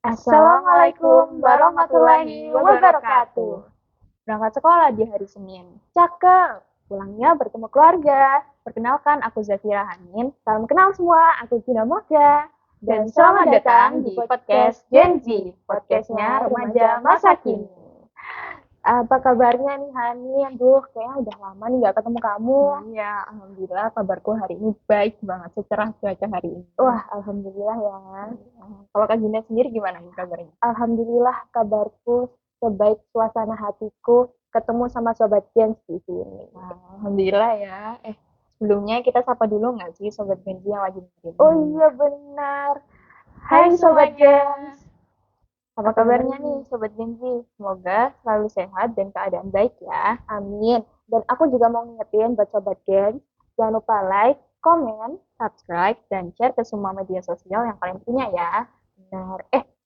Assalamualaikum warahmatullahi wabarakatuh. Berangkat sekolah di hari Senin. Cakep. Pulangnya bertemu keluarga. Perkenalkan, aku Zafira Hanin. Salam kenal semua, aku Gina Moga. Dan selamat datang di podcast Gen Z, podcastnya remaja masa kini. Apa kabarnya nih Hani? Aduh, kayaknya udah lama nih gak ketemu kamu. Iya, alhamdulillah kabarku hari ini baik banget, secerah cuaca hari ini. Wah, alhamdulillah ya. Kalau Kak Gina sendiri gimana nih kabarnya? Alhamdulillah kabarku sebaik suasana hatiku ketemu sama sobat Gens di sini. Alhamdulillah ya. Sebelumnya kita sapa dulu nggak sih Sobat Genzi yang lagi dengerin? Oh iya benar. Hai Hai sobat semuanya. Gens. Apa kabarnya nih Sobat Genzi? Semoga selalu sehat dan keadaan baik ya. Amin. Dan aku juga mau ngingetin buat sobat Gens, jangan lupa like, komen. Subscribe dan share ke semua media sosial yang kalian punya ya. Benar.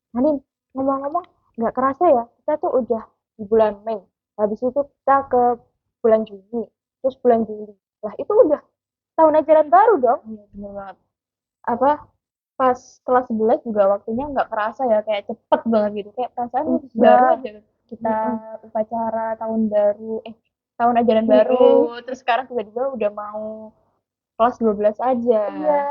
Hanin, ngomong-ngomong, nggak kerasa ya, kita tuh udah di bulan Mei. Habis itu kita ke bulan Juni, terus bulan Juli. Lah itu udah tahun ajaran baru dong. Iya, bener banget. Apa pas kelas 11 juga waktunya nggak kerasa ya, kayak cepet banget gitu. Kayak perasaan Iya. baru aja kita Mm-mm. upacara tahun baru, tahun ajaran baru. Mm-mm. Terus sekarang tiba-tiba udah mau kelas 12 aja. Iya,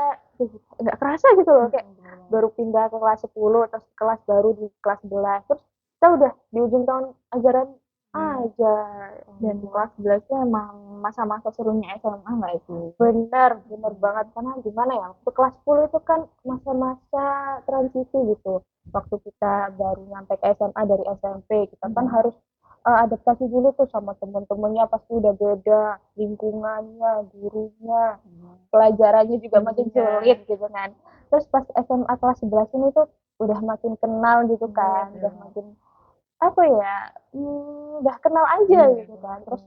nggak kerasa gitu loh, kayak Bener banget. baru pindah ke kelas 10, terus kelas baru di kelas 11, terus kita udah di ujung tahun ajaran Iya. aja. Dan kelas 11 itu emang masa-masa serunya SMA nggak sih? Bener, bener banget. Karena gimana ya, waktu kelas 10 itu kan masa-masa transisi gitu. Waktu kita baru nyampe ke SMA dari SMP, kita kan harus adaptasi dulu tuh sama temen-temennya, pasti udah beda lingkungannya, gurunya, pelajarannya juga makin Iya. sulit gitu kan. Terus pas SMA kelas 11 ini tuh udah makin kenal gitu Iya, kan, bener udah banget. makin apa ya, udah kenal aja Iya, gitu kan. Terus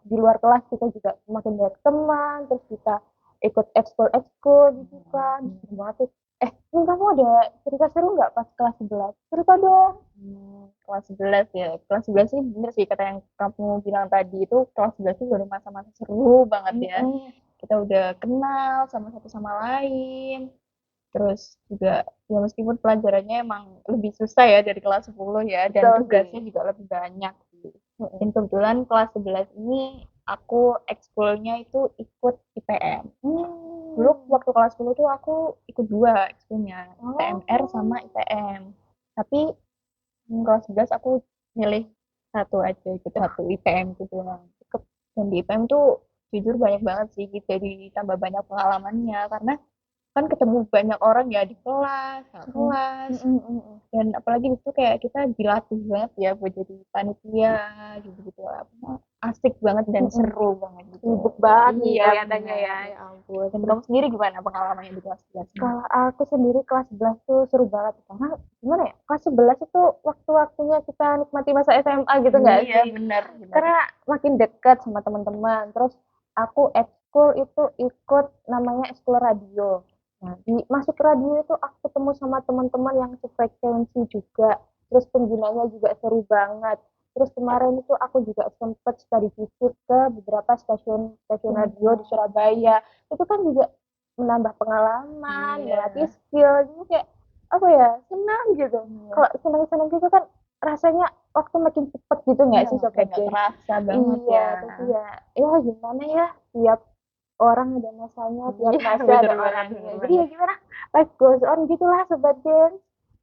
di luar kelas kita juga makin banyak teman, terus kita ikut ekskul-ekskul gitu kan. Seru banget sih. Ini kamu ada cerita seru nggak pas kelas 11? Cerita dong. Kelas 11 ya. Kelas 11 sih bener sih kata yang kamu bilang tadi itu kelas 11 itu baru masa-masa seru banget ya. Mm-mm. Kita udah kenal sama satu sama lain. Terus juga ya meskipun pelajarannya emang lebih susah ya dari kelas 10 ya dan Betul tugasnya sih. juga lebih banyak sih. Mm-mm. Dan kebetulan kelas 11 ini aku ekskulnya itu ikut IPM. Dulu Hmm. waktu kelas 10 tuh aku ikut dua ekskulnya, TMR sama Oh. IPM. Tapi kelas 11 aku milih satu aja, ikut Wah, satu IPM gitu lah. Dan di IPM tuh jujur banyak banget sih, jadi tambah banyak pengalamannya karena kan ketemu banyak orang ya di kelas, kakak mm-mm. kelas, Mm-mm. dan apalagi itu kayak kita dilatih banget ya buat jadi panitia gitu-gitu lah. Asik banget dan Mm-mm. seru banget gitu. Sibuk banget nih Iya kelihatannya ya, benar. ya ampun. Dan Terus kamu sendiri gimana pengalamannya di kelas 11 ini? kalau aku sendiri kelas 11 tuh seru banget karena gimana ya? Kelas 11 itu waktu-waktunya kita nikmati masa SMA gitu nggak Iya sih? benar benar. Karena makin dekat sama teman-teman. Terus aku ekskul itu ikut namanya ekskul radio. Nah, di masuk radio itu aku ketemu sama teman-teman yang sefrekuensi juga. Terus penggunanya juga seru banget. Terus kemarin itu aku juga sempat study visit ke beberapa stasiun stasiun radio di Surabaya. Itu kan juga menambah pengalaman, melatih Iya. skill. Jadi kayak apa ya, senang gitu. Iya. Kalau senang-senang gitu kan rasanya waktu makin cepet gitu nggak Iya, sih kayak sobat nggak Jen? kerasa banget Iya, ya. tapi ya gimana ya, tiap orang ada masanya, tiap Iya, masa bener ada banget, orangnya. bener Jadi ya banget. gimana, life goes on gitulah sobat Jen.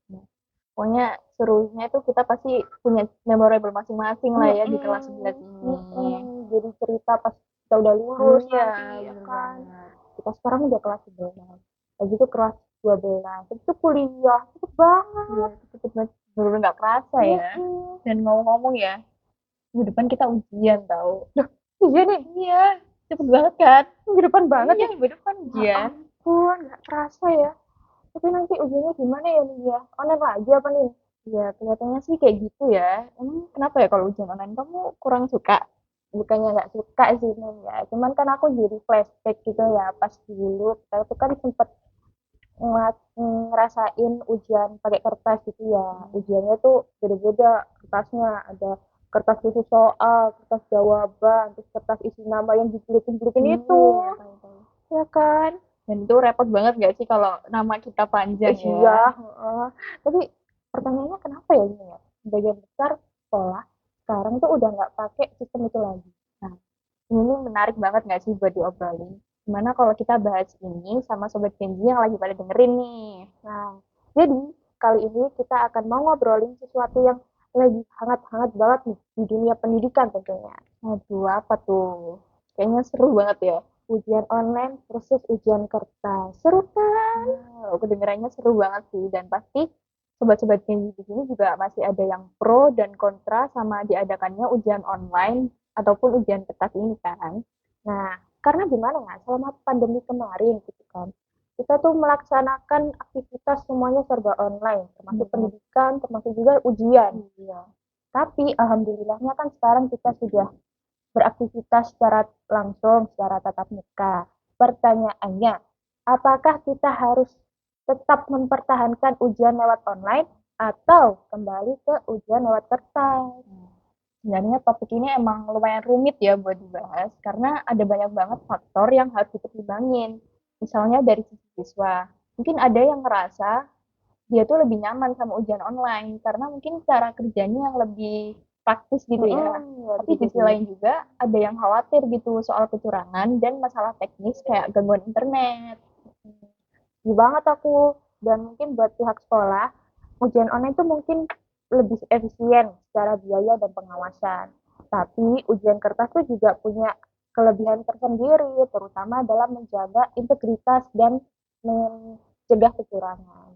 Nah, pokoknya serunya itu kita pasti punya memorable masing-masing lah ya di kelas 11 Mm-mm, ini. mm-mm. Jadi cerita pas kita udah lulus Iya, nanti ya bener kan. banget. Kita sekarang udah kelas 11. Lagi itu kelas 12. Itu kuliah, cepet Iya, banget. itu cepet banget. Bener-bener nggak kerasa ya. Mm-mm. Dan ngomong-ngomong ya, minggu depan kita ujian tau. Duh, iya nih, Iya, cepet banget kan? minggu depan banget Iya, ya. minggu depan Ya ujian. ampun, nggak kerasa ya. Tapi nanti ujiannya gimana ya nih ya? Online lagi apa nih? Ya, kelihatannya sih kayak gitu ya. Emang kenapa ya kalau ujian online kamu kurang suka? Bukannya nggak suka sih nih ya. Cuman kan aku jadi flashback gitu ya. Pas dulu kita tuh kan sempet ngerasain ujian pakai kertas gitu ya. Ujiannya tuh beda-beda kertasnya. Ada kertas khusus soal, kertas jawaban, terus kertas isi nama yang dibuletin-buletin itu. Iya, tahu-tahu. Ya kan? Dan itu repot banget gak sih kalau nama kita panjang Iya, ya? heeh. Tapi pertanyaannya kenapa ya ini ya? Sebagian besar sekolah sekarang tuh udah nggak pakai sistem itu lagi. Nah, ini menarik banget nggak sih buat diobrolin? Gimana kalau kita bahas ini sama Sobat Kenji yang lagi pada dengerin nih? Nah, jadi kali ini kita akan mau ngobrolin sesuatu yang lagi hangat-hangat banget nih di dunia pendidikan tentunya. Aduh, apa tuh? Kayaknya seru banget ya. Ujian online versus ujian kertas. Seru kan? Kedengarannya seru banget sih. Dan pasti sobat-sobat Kenji di sini juga masih ada yang pro dan kontra sama diadakannya ujian online ataupun ujian kertas ini kan. Nah, karena gimana ya, selama pandemi kemarin gitu kan, kita tuh melaksanakan aktivitas semuanya serba online, termasuk pendidikan, termasuk juga ujian. Iya. Tapi alhamdulillahnya kan sekarang kita sudah beraktivitas secara langsung, secara tatap muka. Pertanyaannya, apakah kita harus tetap mempertahankan ujian lewat online atau kembali ke ujian lewat kertas? Sebenarnya topik ini emang lumayan rumit ya buat dibahas karena ada banyak banget faktor yang harus dipertimbangin. Misalnya dari sisi siswa, mungkin ada yang ngerasa dia tuh lebih nyaman sama ujian online karena mungkin cara kerjanya yang lebih praktis gitu ya. Ya, Tapi di sisi lain juga ada yang khawatir gitu soal kecurangan dan masalah teknis kayak gangguan internet. Setuju banget aku. Dan mungkin buat pihak sekolah, ujian online itu mungkin lebih efisien secara biaya dan pengawasan. Tapi ujian kertas itu juga punya kelebihan tersendiri, terutama dalam menjaga integritas dan mencegah kecurangan.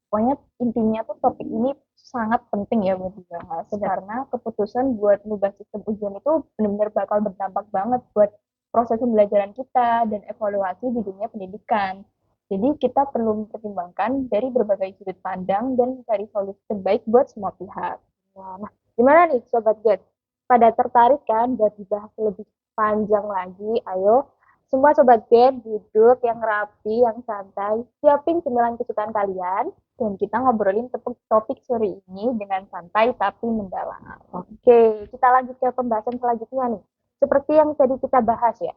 Pokoknya intinya tuh topik ini sangat penting ya buat dibahas karena keputusan buat mengubah sistem ujian itu benar-benar bakal berdampak banget buat proses pembelajaran kita dan evaluasi di dunia pendidikan. Jadi kita perlu mempertimbangkan dari berbagai sudut pandang dan mencari solusi terbaik buat semua pihak. Nah, gimana nih Sobat Get? Pada tertarik kan buat dibahas lebih panjang lagi? Ayo, semua Sobat Get duduk yang rapi, yang santai, siapin cemilan kesukaan kalian. Dan kita ngobrolin topik sore ini dengan santai tapi mendalam. Oke, kita lanjut ke pembahasan selanjutnya nih. Seperti yang tadi kita bahas ya,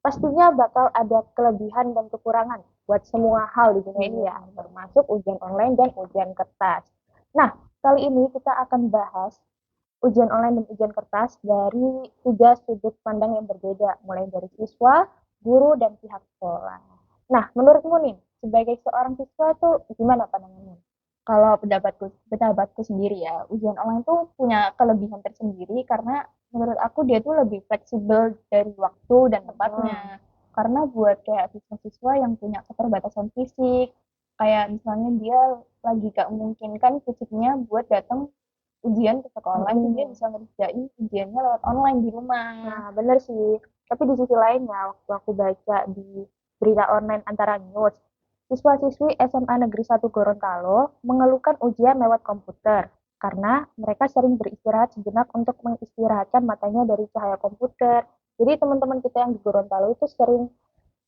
pastinya bakal ada kelebihan dan kekurangan buat semua hal di dunia ini ya, termasuk ujian online dan ujian kertas. Nah, kali ini kita akan bahas ujian online dan ujian kertas dari tiga sudut pandang yang berbeda, mulai dari siswa, guru, dan pihak sekolah. Nah, menurutmu nih, sebagai seorang siswa tuh gimana pandangannya? Kalau pendapatku sendiri ya, ujian online tuh punya kelebihan tersendiri karena menurut aku dia tuh lebih fleksibel dari waktu dan tempatnya. Karena buat kayak siswa-siswa yang punya keterbatasan fisik, kayak misalnya dia lagi gak memungkinkan fisiknya buat datang ujian ke sekolah, dia bisa ngerjain ujiannya lewat online di rumah. Nah, bener sih. Tapi di sisi lainnya, waktu aku baca di berita online antara news, siswa-siswi SMA Negeri 1 Gorontalo mengeluhkan ujian lewat komputer karena mereka sering beristirahat sejenak untuk mengistirahatkan matanya dari cahaya komputer. Jadi teman-teman kita yang di Gorontalo itu sering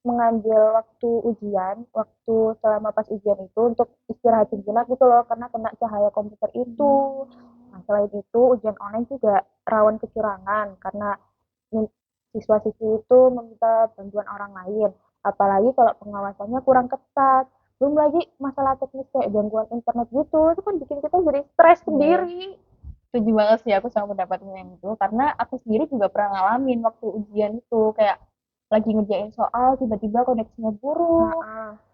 mengambil waktu ujian, waktu selama pas ujian itu untuk istirahat sejenak gitu loh, karena kena cahaya komputer itu. Nah, selain itu, ujian online juga rawan kecurangan karena siswa-siswi itu meminta bantuan orang lain. Apalagi kalau pengawasannya kurang ketat. Belum lagi masalah teknis kayak gangguan internet gitu, itu kan bikin kita jadi stres sendiri. Setuju banget sih aku sama pendapatmu yang itu karena aku sendiri juga pernah ngalamin waktu ujian itu kayak lagi ngerjain soal tiba-tiba koneksinya buruk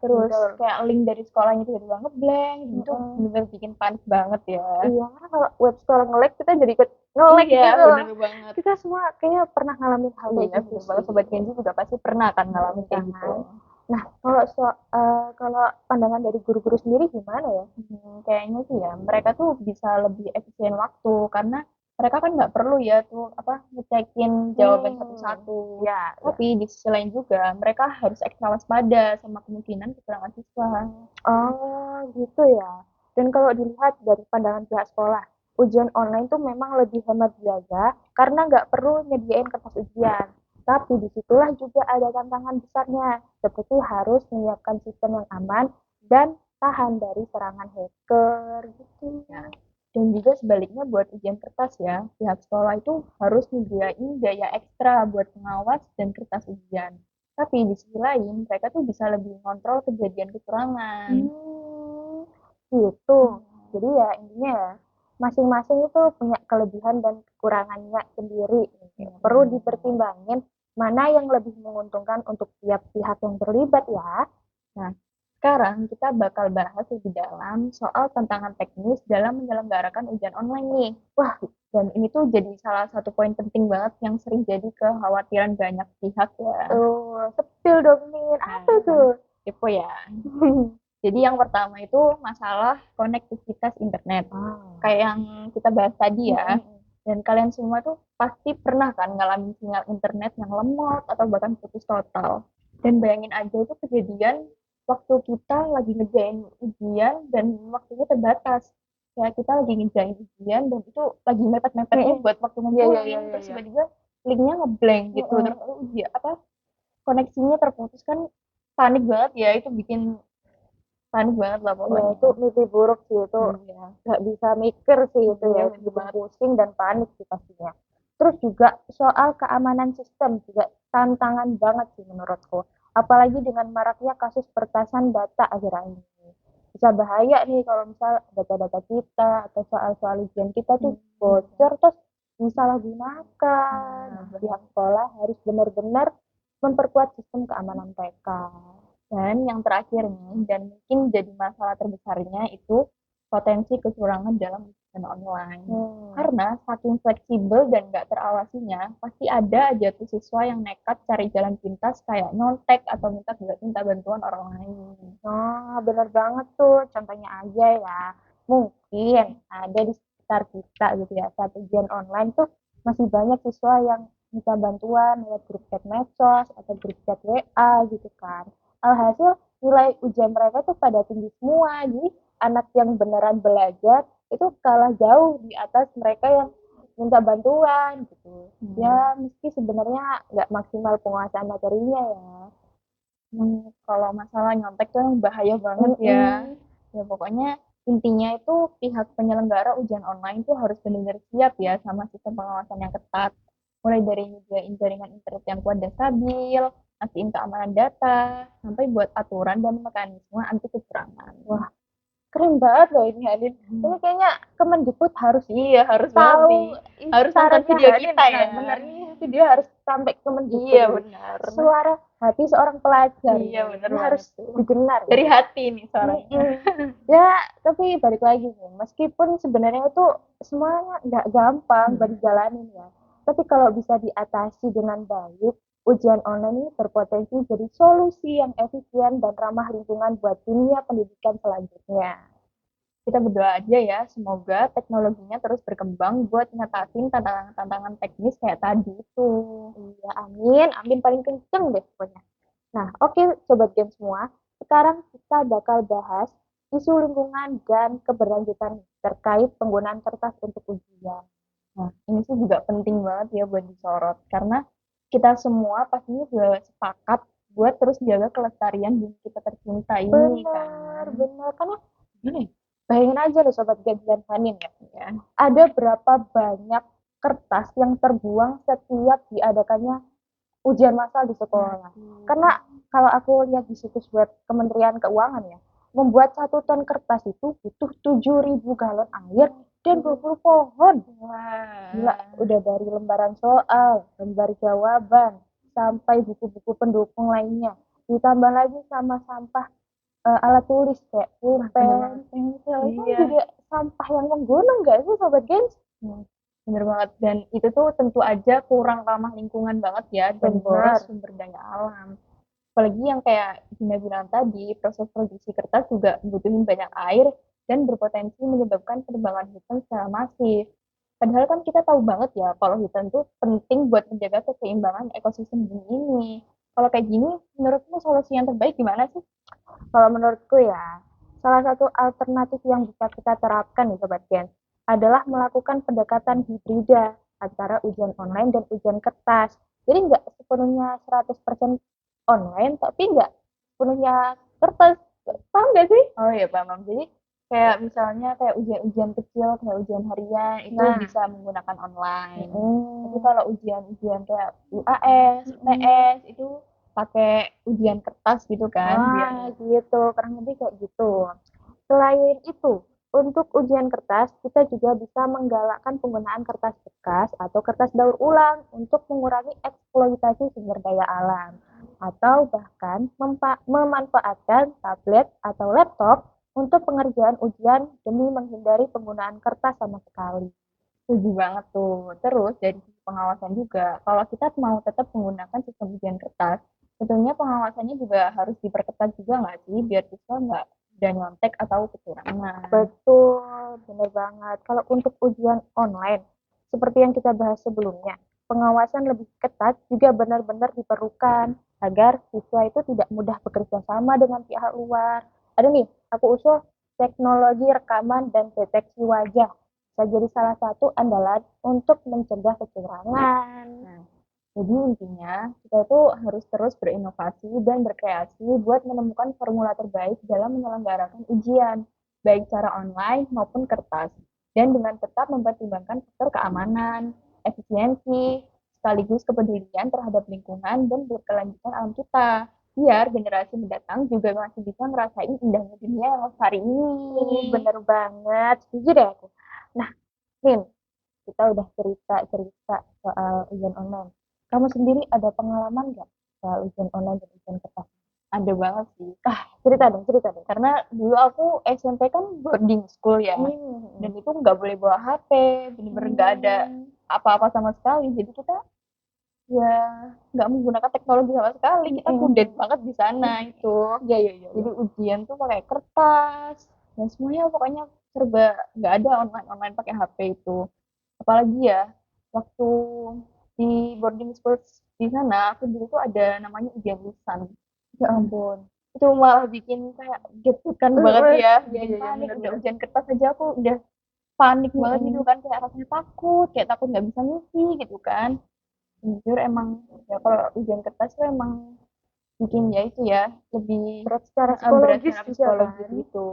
terus betul. kayak link dari sekolahnya tiba-tiba ngeblank itu bener-bener bikin panik banget ya. Iya, karena kalau web store nge-lag kita jadi ikut nge-lag Iya gitu. bener banget. Kita semua kayaknya pernah ngalamin hal kayak Iya gitu bener sih. banget, Sobat Kenji juga pasti pernah kan ngalamin kayak gitu. Nah, kalau pandangan dari guru-guru sendiri gimana ya? Kayaknya sih ya mereka tuh bisa lebih efisien waktu karena mereka kan nggak perlu ya tuh apa ngecekin jawaban satu-satu. Ya, Tapi di sisi lain juga mereka harus ekstra waspada sama kemungkinan kekurangan siswa. oh gitu ya. Dan kalau dilihat dari pandangan pihak sekolah, ujian online tuh memang lebih hemat biaya karena nggak perlu nyediain kertas ujian. Tapi disitulah juga ada tantangan besarnya, seperti harus menyiapkan sistem yang aman dan tahan dari serangan hacker gitu. Ya. Dan juga sebaliknya buat ujian kertas ya, pihak sekolah itu harus menyediain biaya ekstra buat pengawas dan kertas ujian. Tapi di sisi lain, mereka tuh bisa lebih mengontrol kejadian kecurangan. Gitu. Jadi ya intinya ya masing-masing itu punya kelebihan dan kekurangannya sendiri. Perlu dipertimbangin mana yang lebih menguntungkan untuk tiap pihak yang terlibat ya. Nah, sekarang kita bakal bahas lebih dalam soal tantangan teknis dalam menyelenggarakan ujian online nih. Wah, Dan ini tuh jadi salah satu poin penting banget yang sering jadi kekhawatiran banyak pihak ya. sepil dong Min. Apa itu? Kepo ya. Jadi yang pertama itu masalah konektivitas internet. Kayak yang kita bahas tadi ya. Dan kalian semua tuh pasti pernah kan ngalamin sinyal internet yang lemot atau bahkan putus total. Dan bayangin aja itu kejadian waktu kita lagi ngerjain ujian dan waktunya terbatas. Kayak kita lagi ngerjain ujian dan itu lagi mepet-mepetnya buat waktu ngumpulin. Terus tiba-tiba linknya ngeblank gitu. Terus ujian koneksinya terputus kan panik banget ya, itu bikin panik banget lah Ya pokoknya. itu mimpi buruk sih itu. Nggak bisa mikir sih itu ya. Bener Pusing dan panik sih pastinya. Terus juga soal keamanan sistem juga tantangan banget sih menurutku. Apalagi dengan maraknya kasus pertasan data akhir-akhir ini. Bisa bahaya nih kalau misal data-data kita atau soal-soal ujian kita tuh bocor terus disalahgunakan. Pihak sekolah harus benar-benar memperkuat sistem keamanan mereka. Dan yang terakhir nih, dan mungkin jadi masalah terbesarnya itu potensi kecurangan dalam ujian online. Karena saking fleksibel dan nggak terawasinya, pasti ada aja tuh siswa yang nekat cari jalan pintas kayak nyontek atau minta bantuan orang lain. Oh, benar banget tuh. Contohnya aja ya, mungkin ada di sekitar kita gitu ya, saat ujian online tuh masih banyak siswa yang minta bantuan lewat grup chat medsos atau grup chat WA gitu kan. Alhasil nilai ujian mereka tuh pada tinggi semua. Jadi anak yang beneran belajar itu kalah jauh di atas mereka yang minta bantuan gitu. Ya meski sebenarnya nggak maksimal penguasaan materinya ya. Kalau masalah nyontek tuh bahaya banget ya. Ya pokoknya intinya itu pihak penyelenggara ujian online tuh harus benar-benar siap ya sama sistem pengawasan yang ketat. Mulai dari nyediain jaringan internet yang kuat dan stabil, mastiin keamanan data, sampai buat aturan dan mekanisme anti kecurangan. Wah, keren banget loh ini Hanin. Ini kayaknya Kemendikbud harus harus tahu harus nonton video kita ya. Benar nih video harus sampai Kemendikbud. Iya benar. Suara hati seorang pelajar. Iya benar. Ini harus didengar. Dari hati nih suaranya. Ya, tapi balik lagi nih. Meskipun sebenarnya itu semuanya nggak gampang buat dijalanin ya. Tapi kalau bisa diatasi dengan baik, ujian online ini berpotensi jadi solusi yang efisien dan ramah lingkungan buat dunia pendidikan selanjutnya. Kita berdoa aja ya, semoga teknologinya terus berkembang buat ngatasin tantangan-tantangan teknis kayak tadi itu. Iya, amin. Amin paling kenceng deh pokoknya. Nah, oke Sobat Gen semua. Sekarang kita bakal bahas isu lingkungan dan keberlanjutan terkait penggunaan kertas untuk ujian. Nah, ini sih juga penting banget ya buat disorot, karena kita semua pastinya sudah sepakat buat terus jaga kelestarian bumi kita tercinta ini kan. Benar. Karena gini, bayangin aja nih Sobat Gen dan Hanin ya. Ada berapa banyak kertas yang terbuang setiap diadakannya ujian massal di sekolah. Karena kalau aku lihat di situs web Kementerian Keuangan ya, membuat 1 ton kertas itu butuh 7.000 galon air dan 20 pohon. Gila, udah dari lembaran soal, lembar jawaban, sampai buku-buku pendukung lainnya. Ditambah lagi sama sampah alat tulis kayak pulpen, pensel, itu juga sampah yang menggunung gak sih Sobat Gens? Bener banget, dan itu tuh tentu aja kurang ramah lingkungan banget ya, dan boros sumber daya alam. Apalagi yang kayak Gina bilang tadi, proses produksi kertas juga membutuhkan banyak air dan berpotensi menyebabkan penebangan hutan secara masif. Padahal kan kita tahu banget ya, kalau hutan tuh penting buat menjaga keseimbangan ekosistem bumi ini. Kalau kayak gini, menurutmu solusi yang terbaik gimana sih? Kalau menurutku ya, salah satu alternatif yang bisa kita terapkan nih Sobat Gen, adalah melakukan pendekatan hibrida antara ujian online dan ujian kertas. Jadi nggak sepenuhnya 100% online, tapi nggak sepenuhnya kertas. Paham nggak sih? Oh iya, paham. Jadi kayak misalnya kayak ujian-ujian kecil, kayak ujian harian, itu bisa menggunakan online. Tapi kalau ujian-ujian kayak UAS, UTS, itu pakai ujian kertas gitu kan. Gitu, kurang lebih kayak gitu. Selain itu, untuk ujian kertas, kita juga bisa menggalakkan penggunaan kertas bekas atau kertas daur ulang untuk mengurangi eksploitasi sumber daya alam, atau bahkan memanfaatkan tablet atau laptop untuk pengerjaan ujian demi menghindari penggunaan kertas sama sekali. Setuju banget tuh. Terus dari sisi pengawasan juga, kalau kita mau tetap menggunakan sistem ujian kertas, tentunya pengawasannya juga harus diperketat juga nggak sih, biar siswa nggak udah nyontek atau kecurangan. Betul, benar banget. Kalau untuk ujian online, seperti yang kita bahas sebelumnya, pengawasan lebih ketat juga benar-benar diperlukan agar siswa itu tidak mudah bekerja sama dengan pihak luar. Ada nih, aku usul teknologi rekaman dan deteksi wajah bisa jadi salah satu andalan untuk mencegah kecurangan. Nah, jadi intinya kita itu harus terus berinovasi dan berkreasi buat menemukan formula terbaik dalam menyelenggarakan ujian, baik secara online maupun kertas, dan dengan tetap mempertimbangkan faktor keamanan, efisiensi, sekaligus kepedulian terhadap lingkungan dan berkelanjutan alam kita, biar generasi mendatang juga masih bisa ngerasain indahnya dunia yang hari ini. Bener banget, setuju deh aku. Nah, Rin, kita udah cerita-cerita soal ujian online. Kamu sendiri ada pengalaman nggak soal ujian online dan ujian kertas? Ada banget sih. Cerita dong. Karena dulu aku SMP kan boarding school ya, dan itu nggak boleh bawa HP, bener-bener nggak ada apa-apa sama sekali. Jadi kita ya nggak menggunakan teknologi sama sekali. Kita kudet banget di sana itu. Iya. Jadi ujian tuh pakai kertas dan semuanya pokoknya serba nggak ada online pakai HP itu. Apalagi ya waktu di boarding school di sana aku dulu tuh ada namanya ujian lisan. Ya ampun, itu malah bikin kayak deg-degan banget ya, bikin panik. Udah ujian kertas aja aku udah panik banget gitu kan, kayak rasanya takut, kayak takut nggak bisa ngisi gitu kan. Jujur emang ya kalau ujian kertas tuh emang bikin ya itu ya lebih Berat secara berat psikologis secara juga psikologis kan. gitu.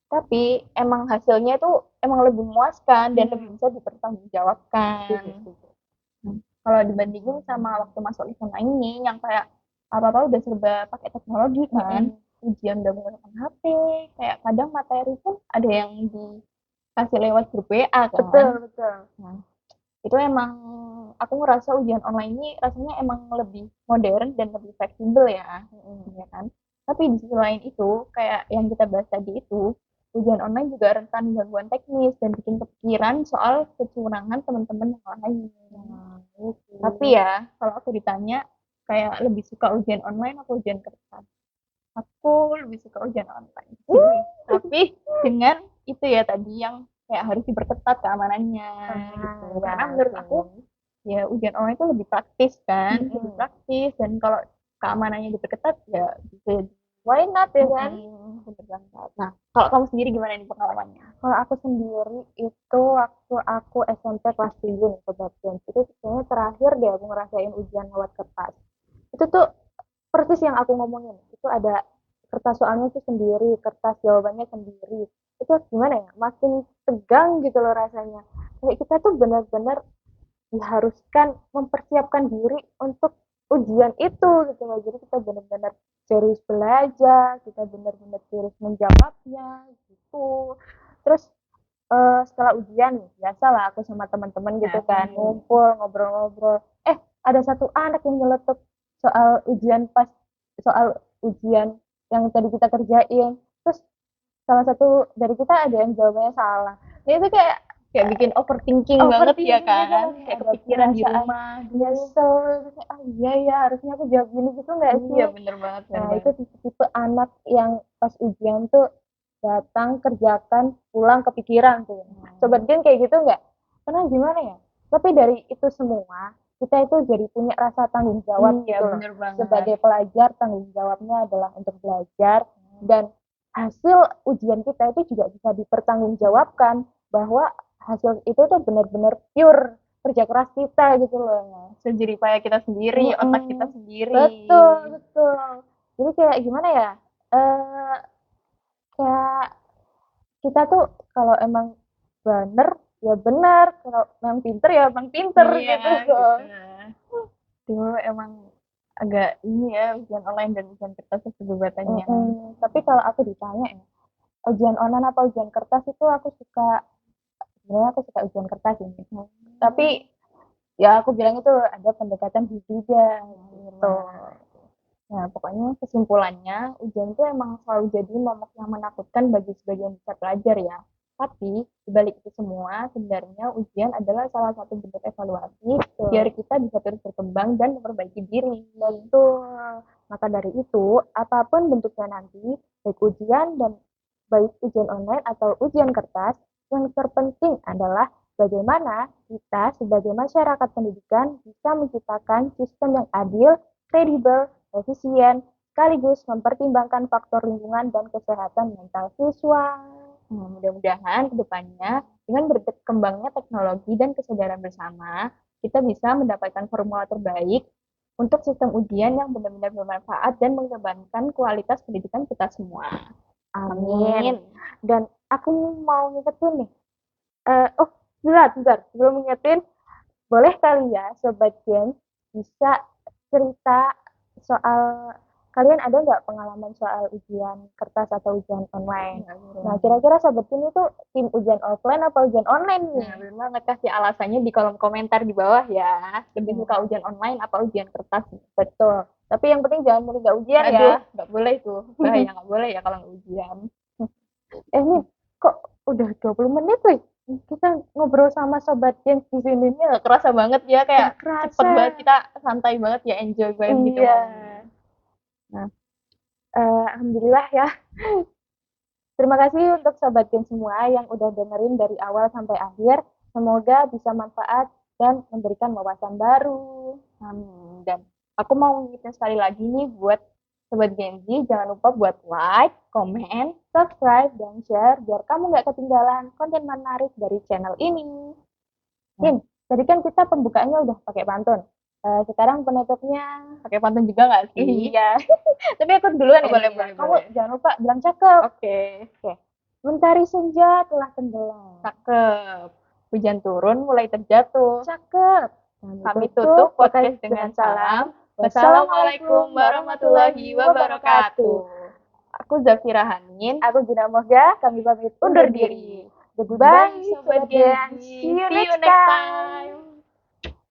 Tapi emang hasilnya itu emang lebih memuaskan dan lebih bisa dipertanggungjawabkan. Kalau dibandingin sama waktu masuk lisan ini yang kayak apa-apa udah serba pakai teknologi kan, ujian udah menggunakan HP, kayak kadang materi pun ada yang dikasih lewat grup WA kan. Betul. Nah, itu emang aku ngerasa ujian online ini rasanya emang lebih modern dan lebih fleksibel ya, ya kan. Tapi di sisi lain itu kayak yang kita bahas tadi itu ujian online juga rentan gangguan teknis dan bikin kepikiran soal kecurangan teman-teman yang lain. Tapi ya kalau aku ditanya kayak lebih suka ujian online atau ujian kertas, aku lebih suka ujian online. Tapi dengan itu ya tadi yang kayak harus diperketat keamanannya gitu. Karena menurut aku ya ujian online itu lebih praktis kan, lebih praktis dan kalau keamanannya diperketat ya bisa. Why not ya kan? Bener banget. Nah, kalau kamu sendiri gimana nih pengalamannya? Kalau aku sendiri itu waktu aku SMP kelas 7 nih kejadian. Itu kayaknya terakhir deh aku ngerasain ujian lewat kertas. Itu tuh persis yang aku ngomongin. Itu ada kertas soalnya tuh sendiri, kertas jawabannya sendiri. Itu gimana ya? Makin tegang gitu loh rasanya. Kayak kita tuh benar-benar diharuskan mempersiapkan diri untuk ujian itu gitu loh. Jadi kita benar-benar serius belajar, kita benar-benar serius menjawabnya gitu. Terus setelah ujian biasalah aku sama teman-teman gitu kan ngumpul ngobrol-ngobrol. Ada satu anak yang nyeletuk soal ujian yang tadi kita kerjain. Terus salah satu dari kita ada yang jawabannya salah. Nah itu kayak bikin overthinking banget ya kan, kayak kepikiran di perasaan rumah. nyesel gitu. Iya ya harusnya aku jawab gini gitu nggak sih. Iya bener banget. Nah itu tipe anak yang pas ujian tuh datang kerjakan pulang kepikiran tuh. Sobat Gen kayak gitu nggak? Karena gimana ya? Tapi dari itu semua kita itu jadi punya rasa tanggung jawab Iya gitu loh. bener banget. Sebagai pelajar tanggung jawabnya adalah untuk belajar dan hasil ujian kita itu juga bisa dipertanggungjawabkan bahwa hasil itu tuh benar-benar pure kerja keras kita gitu loh. Sendiri payah kita sendiri, otak kita sendiri. Betul. Jadi kayak gimana ya? Kayak kita tuh kalau emang bener ya benar, kalau emang pinter ya emang pinter Iya, gitu. Dulu emang agak ini ya ujian online dan ujian kertas itu perdebatannya. Tapi kalau aku ditanya ya, ujian online apa ujian kertas itu aku suka, sebenarnya aku suka ujian kertas ini. Tapi ya aku bilang itu ada pendekatan berbeda gitu. Nah, pokoknya kesimpulannya, ujian itu emang selalu jadi momok yang menakutkan bagi sebagian besar pelajar ya. Tapi, dibalik itu semua, sebenarnya ujian adalah salah satu bentuk evaluasi Betul. biar kita bisa terus berkembang dan memperbaiki diri. Betul. Maka dari itu, apapun bentuknya nanti, baik ujian dan baik ujian online atau ujian kertas, yang terpenting adalah bagaimana kita sebagai masyarakat pendidikan bisa menciptakan sistem yang adil, kredibel, efisien, sekaligus mempertimbangkan faktor lingkungan dan kesehatan mental siswa. Mudah-mudahan ke depannya, dengan berkembangnya teknologi dan kesadaran bersama, kita bisa mendapatkan formula terbaik untuk sistem ujian yang benar-benar bermanfaat dan mengedepankan kualitas pendidikan kita semua. Amin. Dan aku mau ngingetin nih. Oh, bentar. Sebelum ngingetin, boleh kali ya Sobat Gen bisa cerita soal kalian ada nggak pengalaman soal ujian kertas atau ujian online? Nah, kira-kira Sobat Gen itu tim ujian offline atau ujian online nih? Nah, benar banget, kasih alasannya di kolom komentar di bawah ya. Lebih suka ujian online apa ujian kertas? Betul. Tapi yang penting jangan milih nggak ujian ya. Aduh, nggak boleh itu. Bahaya, nggak boleh ya kalau nggak ujian. Nih, kok udah 20 menit wih? Kita ngobrol sama Sobat Gen di sini. Ini nggak kerasa banget ya, kayak Nggak kerasa. cepet banget, kita santai banget ya, enjoy banget gitu. Iya. Nah, Alhamdulillah ya. Terima kasih untuk Sobat Gen semua yang udah dengerin dari awal sampai akhir. Semoga bisa manfaat dan memberikan wawasan baru. amin. Dan aku mau ngingetin sekali lagi nih buat Sobat Gen Z, jangan lupa buat like, komen, Subscribe dan share biar kamu nggak ketinggalan konten menarik dari channel ini. Din, tadi kan kita pembukaannya udah pakai pantun. Sekarang penutupnya pakai pantun juga nggak sih? iya. Tapi aku duluan ya. Boleh, Nia. boleh. Kamu jangan lupa bilang cakep. Oke. Mentari senja telah tenggelam. Cakep. Hujan turun mulai terjatuh. Cakep. Kami tutup podcast dengan salam. Wassalamualaikum warahmatullahi wabarakatuh. Aku Zafira Hanin. Aku Gina Moga. Kami pamit undur diri. Goodbye, Sobat Gen. See you next time.